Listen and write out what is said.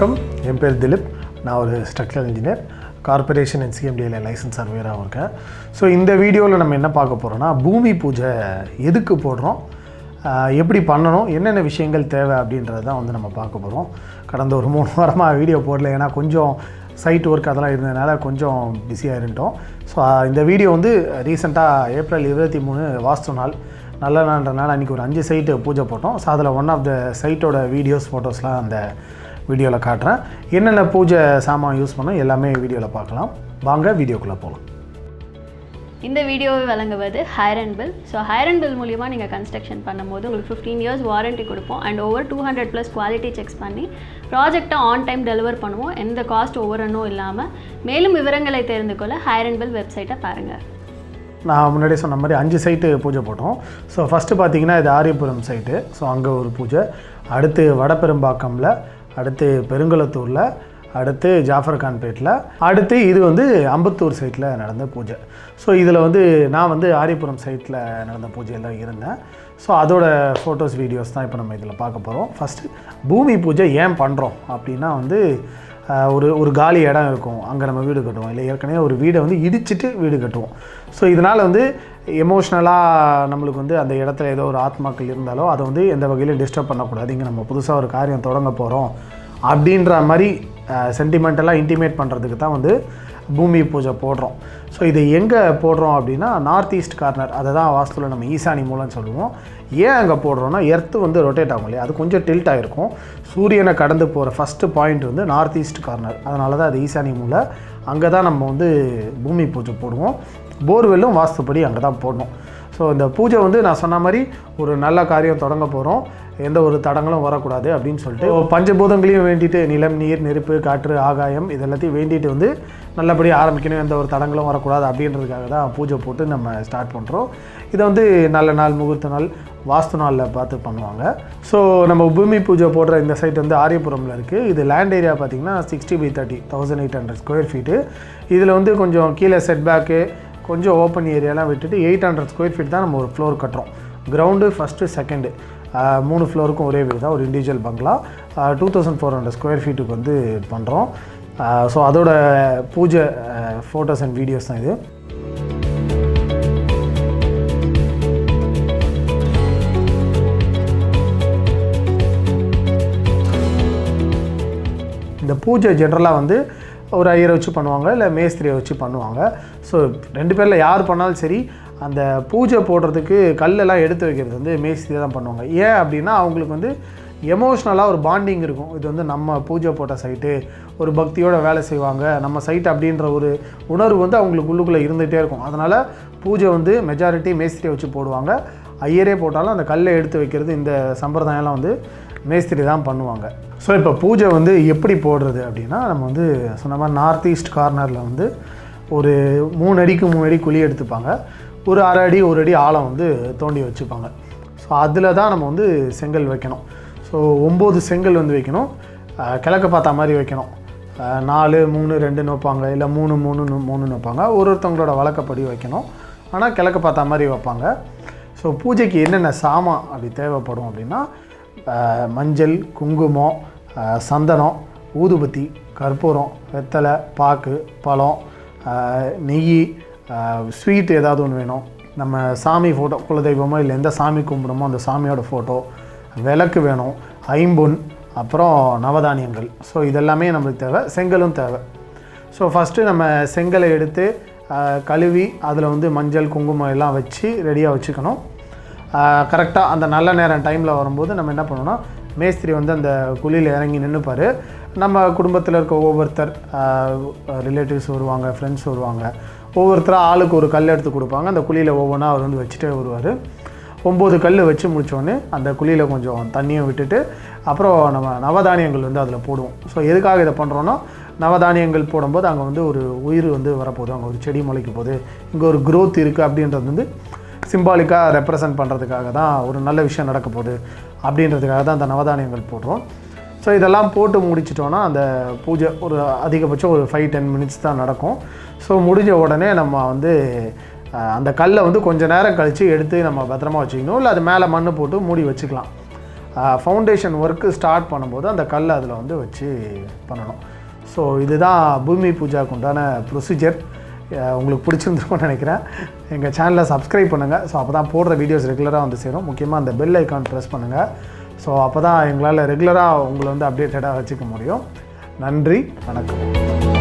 வணக்கம், என் பேர் திலிப். நான் ஒரு ஸ்ட்ரக்சரல் இன்ஜினியர், கார்பரேஷன் அண்ட் சிஎம்டியில் லைசன்ஸ் சர்வேராக இருக்கேன். ஸோ இந்த வீடியோவில் நம்ம என்ன பார்க்க போகிறோன்னா, பூமி பூஜை எதுக்கு போடுறோம், எப்படி பண்ணணும், என்னென்ன விஷயங்கள் தேவை அப்படின்றது தான் வந்து நம்ம பார்க்க போகிறோம். கடந்த ஒரு 3 வாரமாக வீடியோ போடல, ஏன்னா கொஞ்சம் சைட் ஒர்க் அதெல்லாம் இருந்ததுனால கொஞ்சம் பிஸியாக இருந்துட்டோம். ஸோ இந்த வீடியோ வந்து ரீசெண்டாக ஏப்ரல் 23 வாஸ்து நாள், நல்ல நாள்ன்றனால அன்றைக்கி ஒரு 5 சைட்டு பூஜை போட்டோம். ஸோ அதில் ஒன் ஆஃப் த சைட்டோட வீடியோஸ் ஃபோட்டோஸ்லாம் அந்த வீடியோவில் காட்டுறேன். என்னென்ன பூஜை சாமான் யூஸ் பண்ணோம் எல்லாமே வீடியோவில் பார்க்கலாம். வாங்க வீடியோக்குள்ளே போகலாம். இந்த வீடியோவை வழங்குவது Hire&build. ஸோ Hire&build மூலிமா நீங்கள் கன்ஸ்ட்ரக்ஷன் பண்ணும்போது உங்களுக்கு 15 years வாரண்ட்டி கொடுப்போம். அண்ட் ஓவர் 200+ குவாலிட்டி செக்ஸ் பண்ணி ப்ராஜெக்டை ஆன் டைம் டெலிவர் பண்ணுவோம். எந்த காஸ்ட் ஓவரனும் இல்லாமல். மேலும் விவரங்களை தெரிந்து கொள்ள Hire&build வெப்சைட்டை பாருங்கள். நான் முன்னாடி சொன்ன மாதிரி 5 சைட்டு பூஜை போட்டோம். ஸோ ஃபஸ்ட்டு பார்த்தீங்கன்னா இது ஆரியபுரம் சைட்டு. ஸோ அங்கே ஒரு பூஜை, அடுத்து வடபெரும்பாக்கமில், அடுத்து பெருங்குளத்தூரில், அடுத்து ஜாஃபர்கான்பேட்டில், அடுத்து இது வந்து அம்பத்தூர் சைட்டில் நடந்த பூஜை. ஸோ இதில் வந்து நான் வந்து ஆரியபுரம் சைட்டில் நடந்த பூஜையில் தான் இருந்தேன். ஸோ அதோட ஃபோட்டோஸ் வீடியோஸ் தான் இப்போ நம்ம இதில் பார்க்க போகிறோம். ஃபஸ்ட்டு பூமி பூஜை ஏன் பண்ணுறோம் அப்படின்னா வந்து ஒரு காலி இடம் இருக்கும், அங்கே நம்ம வீடு கட்டுவோம். இல்லை ஏற்கனவே ஒரு வீடை வந்து இடிச்சிட்டு வீடு கட்டுவோம். ஸோ இதனால் வந்து எமோஷ்னலாக நம்மளுக்கு வந்து அந்த இடத்துல ஏதோ ஒரு ஆத்மாக்கள் இருந்தாலோ அதை வந்து எந்த வகையிலும் டிஸ்டர்ப் பண்ணக்கூடாது. இங்கே நம்ம புதுசாக ஒரு காரியம் தொடங்க போகிறோம் அப்படின்ற மாதிரி சென்டிமெண்டலாக இன்டிமேட் பண்ணுறதுக்கு தான் வந்து பூமி பூஜை போடுறோம். ஸோ இது எங்கே போடுறோம் அப்படின்னா நார்த் ஈஸ்ட் கார்னர், அதை தான் வாஸ்துவில் நம்ம ஈசானி மூலம்னு சொல்லுவோம். ஏன் அங்கே போடுறோன்னா, எர்த்து வந்து ரொட்டேட் ஆகும் இல்லையா, அது கொஞ்சம் டில்ட் ஆகிருக்கும். சூரியனை கடந்து போகிற ஃபஸ்ட்டு பாயிண்ட் வந்து நார்த் ஈஸ்ட் கார்னர், அதனால தான் அது ஈசானி மூலை. அங்கே தான் நம்ம வந்து பூமி பூஜை போடுவோம். போர்வெல்லும் வாஸ்துப்படி அங்கே தான் போடணும். ஸோ இந்த பூஜை வந்து நான் சொன்ன மாதிரி ஒரு நல்ல காரியம் தொடங்க போகிறோம், எந்த ஒரு தடங்களும் வரக்கூடாது அப்படின்னு சொல்லிட்டு பஞ்சபூதங்களையும் வேண்டிட்டு, நிலம், நீர், நெருப்பு, காற்று, ஆகாயம் இது எல்லாத்தையும் வேண்டிட்டு வந்து நல்லபடியாக ஆரம்பிக்கணும், எந்த ஒரு தடங்களும் வரக்கூடாது அப்படின்றதுக்காக தான் பூஜை போட்டு நம்ம ஸ்டார்ட் பண்ணுறோம். இதை வந்து நல்ல நாள், முகூர்த்த நாள், வாஸ்து நாளில் பார்த்து பண்ணுவாங்க. ஸோ நம்ம பூமி பூஜை போடுற இந்த சைட் வந்து ஆரியபுரமில் இருக்குது. இது லேண்ட் ஏரியா பார்த்திங்கன்னா 60/30 1800 ஸ்கொயர் ஃபீட்டு. இதில் வந்து கொஞ்சம் கீழே செட்பேக்கு, கொஞ்சம் ஓப்பன் ஏரியாலாம் விட்டுட்டு 800 ஸ்கொயர் ஃபீட் தான் நம்ம ஒரு ஃப்ளோர் கட்டுறோம். கிரவுண்டு, ஃபஸ்ட்டு, செகண்டு 3 ஃப்ளோருக்கும் ஒரே வீடு தான், ஒரு இண்டிவிஜுவல் பங்களா. 2400 ஸ்கொயர் ஃபீட்டுக்கு வந்து பண்ணுறோம். ஸோ அதோட பூஜை ஃபோட்டோஸ் அண்ட் வீடியோஸ் தான் இது. இந்த பூஜை ஜென்ரலாக வந்து ஒரு ஐயரை வச்சு பண்ணுவாங்க, இல்லை மேஸ்திரியை வச்சு பண்ணுவாங்க. ஸோ 2 பேரில் யார் பண்ணாலும் சரி, அந்த பூஜை போடுறதுக்கு கல்லெல்லாம் எடுத்து வைக்கிறது வந்து மேஸ்திரி தான் பண்ணுவாங்க. ஏன் அப்படின்னா அவங்களுக்கு வந்து எமோஷ்னலாக ஒரு பாண்டிங் இருக்கும். இது வந்து நம்ம பூஜை போட்ட சைட்டு, ஒரு பக்தியோடு வேலை செய்வாங்க, நம்ம சைட் அப்படின்ற ஒரு உணர்வு வந்து அவங்களுக்கு உள்ளுக்குள்ளே இருந்துகிட்டே இருக்கும். அதனால் பூஜை வந்து மெஜாரிட்டி மேஸ்திரியை வச்சு போடுவாங்க. ஐயரே போட்டாலும் அந்த கல்லை எடுத்து வைக்கிறது, இந்த சம்பிரதாயம்லாம் வந்து மேஸ்திரி தான் பண்ணுவாங்க. ஸோ இப்போ பூஜை வந்து எப்படி போடுறது அப்படின்னா, நம்ம வந்து சொன்ன மாதிரி நார்த் ஈஸ்ட் கார்னரில் வந்து ஒரு 3 அடிக்கு 3 அடி குழி எடுத்துப்பாங்க. ஒரு 1/2 அடி 1 அடி ஆழம் வந்து தோண்டி வச்சுப்பாங்க. ஸோ அதில் தான் நம்ம வந்து செங்கல் வைக்கணும். ஸோ 9 செங்கல் வந்து வைக்கணும். கிழக்க பார்த்த மாதிரி வைக்கணும். 4 3 2 வைப்பாங்க, இல்லை 3 3 3 வைப்பாங்க. ஒருத்தவங்களோட வழக்கப்படி வைக்கணும், ஆனால் கிழக்க பார்த்த மாதிரி வைப்பாங்க. ஸோ பூஜைக்கு என்னென்ன சாமான் அப்படி தேவைப்படும் அப்படின்னா, மஞ்சள், குங்குமம், சந்தனம், ஊதுபத்தி, கற்பூரம், வெத்தலை, பாக்கு, பழம், நெய், ஸ்வீட் ஏதாவது ஒன்று வேணும். நம்ம சாமி ஃபோட்டோ, குலதெய்வமோ இல்லை எந்த சாமி கும்பிடுமோ அந்த சாமியோட ஃபோட்டோ, விளக்கு வேணும், ஐம்பொன், அப்புறம் நவதானியங்கள். ஸோ இதெல்லாமே நம்மளுக்கு தேவை. செங்கலும் தேவை. ஸோ ஃபஸ்ட்டு நம்ம செங்கலை எடுத்து கழுவி அதில் வந்து மஞ்சள், குங்குமம் எல்லாம் வச்சு ரெடியாக வச்சுக்கணும். கரெக்டாக அந்த நல்ல நேரம் டைமில் வரும்போது நம்ம என்ன பண்ணோன்னா, மேஸ்திரி வந்து அந்த குழியில் இறங்கி நின்றுப்பார். நம்ம குடும்பத்தில் இருக்க ஒவ்வொருத்தர், ரிலேட்டிவ்ஸ் வருவாங்க, ஃப்ரெண்ட்ஸ் வருவாங்க, ஒவ்வொருத்தராக ஆளுக்கு ஒரு கல் எடுத்து கொடுப்பாங்க. அந்த குழியில் ஒவ்வொன்றா அவர் வந்து வச்சுட்டே வருவார். 9 கல் வச்சு முடித்தோடனே அந்த குழியில் கொஞ்சம் தண்ணியை விட்டுட்டு அப்புறம் நம்ம நவதானியங்கள் வந்து அதில் போடுவோம். ஸோ எதுக்காக இதை பண்ணுறோன்னா, நவதானியங்கள் போடும்போது அங்கே வந்து ஒரு உயிர் வந்து வரப்போகுது, அங்கே ஒரு செடி முளைக்க போகுது, இங்கே ஒரு க்ரோத் இருக்குது அப்படின்றது வந்து சிம்பாலிக்காக ரெப்ரசன்ட் பண்ணுறதுக்காக தான், ஒரு நல்ல விஷயம் நடக்க போகுது அப்படின்றதுக்காக தான் அந்த நவதானியங்கள் போடுறோம். ஸோ இதெல்லாம் போட்டு முடிச்சிட்டோன்னா அந்த பூஜை ஒரு அதிகபட்சம் ஒரு 5-10 மினிட்ஸ் தான் நடக்கும். ஸோ முடிஞ்ச உடனே நம்ம வந்து அந்த கல்லை வந்து கொஞ்சம் நேரம் கழித்து எடுத்து நம்ம பத்திரமா வச்சுக்கணும், இல்லை அது மேலே மண் போட்டு மூடி வச்சுக்கலாம். ஃபவுண்டேஷன் ஒர்க்கு ஸ்டார்ட் பண்ணும்போது அந்த கல் அதில் வந்து வச்சு பண்ணணும். ஸோ இதுதான் பூமி பூஜாவுக்கு உண்டான ப்ரொசீஜர். உங்களுக்கு பிடிச்சிருந்துருக்கும்னு நினைக்கிறேன். எங்கள் சேனலை சப்ஸ்கிரைப் பண்ணுங்கள். ஸோ அப்போ தான் போடுற வீடியோஸ் ரெகுலராக வந்து சேரும். முக்கியமாக அந்த பெல் ஐக்கான் ப்ரெஸ் பண்ணுங்கள். ஸோ அப்போ தான் எங்களால் ரெகுலராக உங்களை வந்து அப்டேட்டடாக வச்சுக்க முடியும். நன்றி, வணக்கம்.